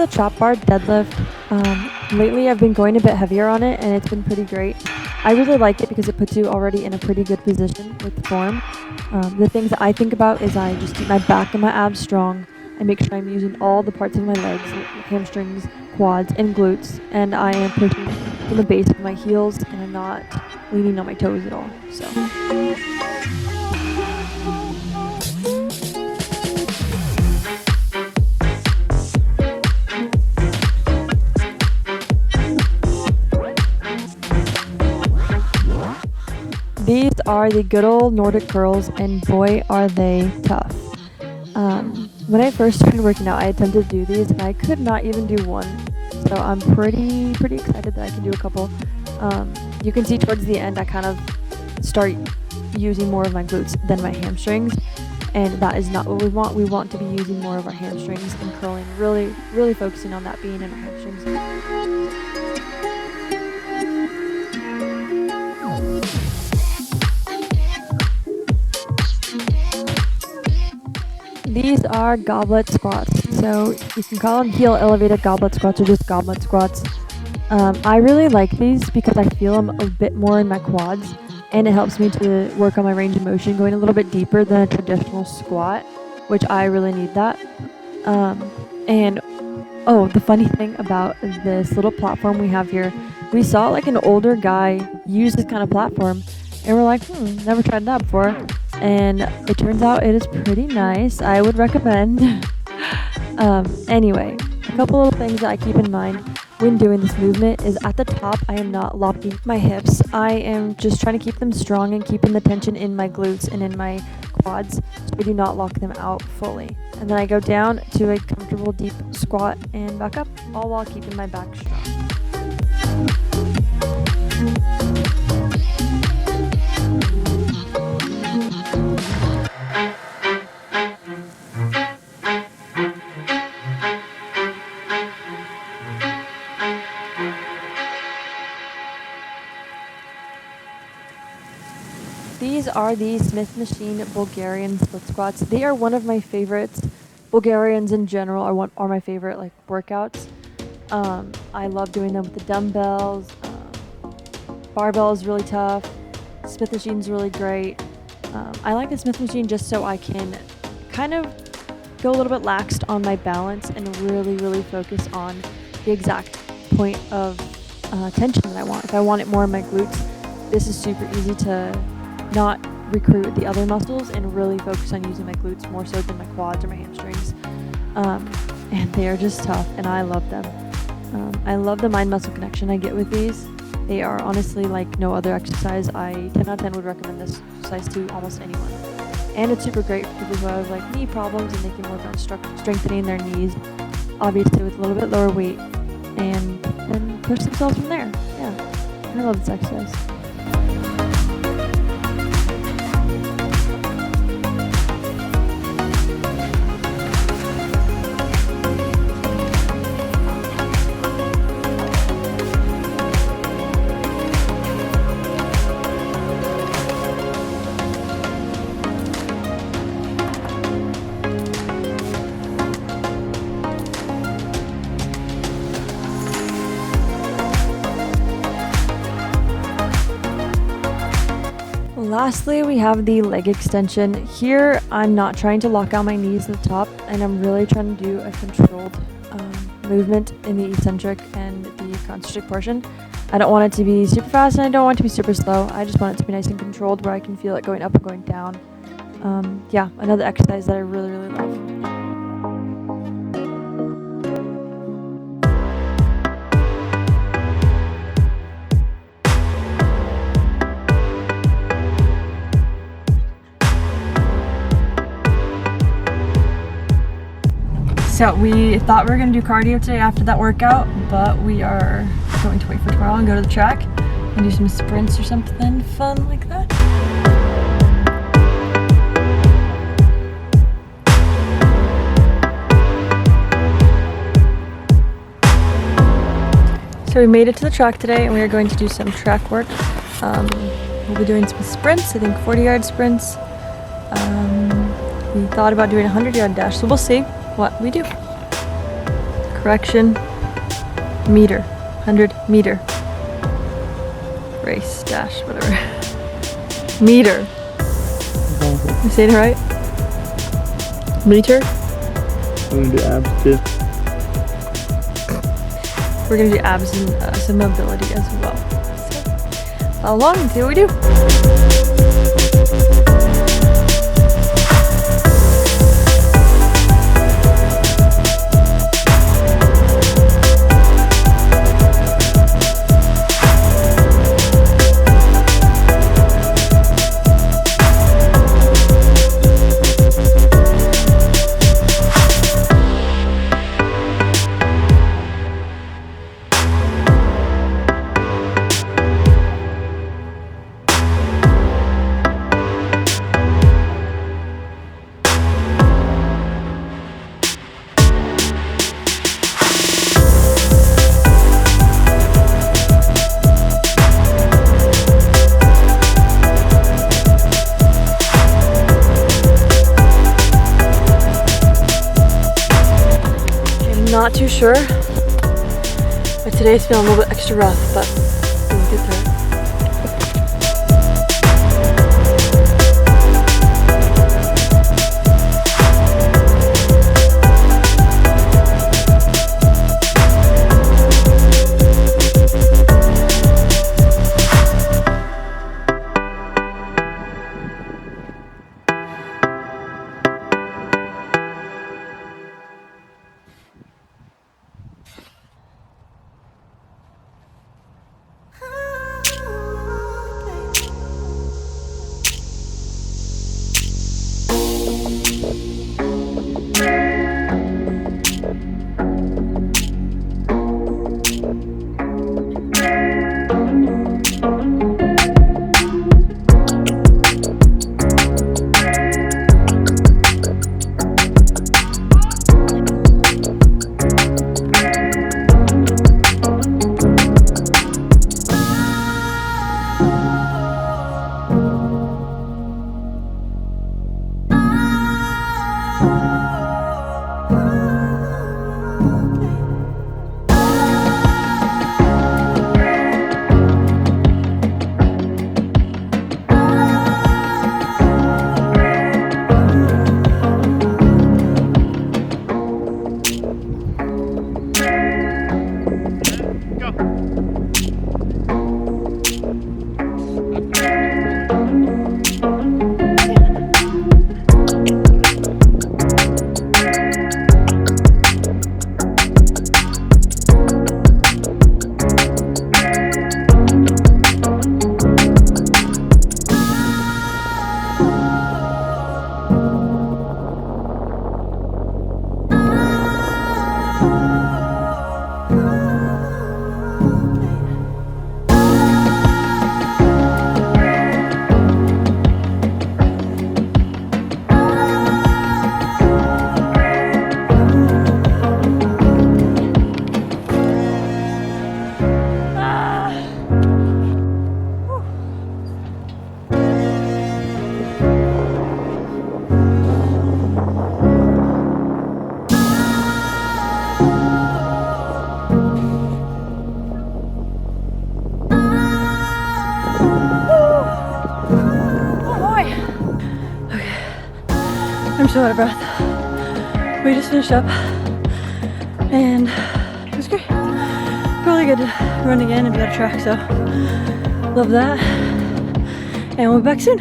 the chop bar deadlift. Lately I've been going a bit heavier on it and it's been pretty great. I really like it because it puts you already in a pretty good position with the form. The things that I think about is I just keep my back and my abs strong. I make sure I'm using all the parts of my legs, hamstrings, quads, and glutes, and I am pushing from the base of my heels and I'm not leaning on my toes at all. So. These are the good old Nordic curls, and boy are they tough. When I first started working out, I attempted to do these, and I could not even do one. So I'm pretty excited that I can do a couple. You can see towards the end, I kind of start using more of my glutes than my hamstrings, and that is not what we want. We want to be using more of our hamstrings and curling, really focusing on that being in our hamstrings. These are goblet squats. So you can call them heel elevated goblet squats or just goblet squats. I really like these because I feel them a bit more in my quads, and it helps me to work on my range of motion, going a little bit deeper than a traditional squat, which I really need that. The funny thing about this little platform we have here, we saw like an older guy use this kind of platform, and we're like, never tried that before. And it turns out it is pretty nice. I would recommend. Anyway, a couple little things that I keep in mind when doing this movement is at the top, I am not locking my hips. I am just trying to keep them strong and keeping the tension in my glutes and in my quads, so I do not lock them out fully. And then I go down to a comfortable deep squat and back up, all while keeping my back strong. These are the Smith Machine Bulgarian split squats. They are one of my favorites. Bulgarians in general are my favorite workouts. I love doing them with the dumbbells. Barbell is really tough. Smith Machine is really great. I like the Smith Machine just so I can kind of go a little bit laxed on my balance and really focus on the exact point of tension that I want. If I want it more in my glutes, this is super easy to not recruit the other muscles and really focus on using my glutes more so than my quads or my hamstrings. And they are just tough, and I love them. I love the mind-muscle connection I get with these. They are honestly like no other exercise. I 10 out of 10 would recommend this exercise to almost anyone. And it's super great for people who have knee problems and they can work on strengthening their knees, obviously with a little bit lower weight, and then push themselves from there. Yeah, I love this exercise. Lastly, we have the leg extension. Here, I'm not trying to lock out my knees at the top, and I'm really trying to do a controlled movement in the eccentric and the concentric portion. I don't want it to be super fast, and I don't want it to be super slow. I just want it to be nice and controlled where I can feel it going up and going down. Another exercise that I really love. So we thought we were going to do cardio today after that workout, but we are going to wait for tomorrow and go to the track and do some sprints or something fun like that. So we made it to the track today and we are going to do some track work. We'll be doing some sprints, I think 40-yard sprints. We thought about doing a 100-yard dash, so we'll see what we do. correction, meter, 100-meter race, dash, whatever. Meter. You saying it right? Meter? I'm gonna do abs too. We're gonna do abs and some mobility as well. So, follow along and see what we do. Not too sure, but today's feeling a little bit extra rough, but we'll get through it. I'm so out of breath. We just finished up and it was great. Really good to run again and be on a track, so love that. And we'll be back soon.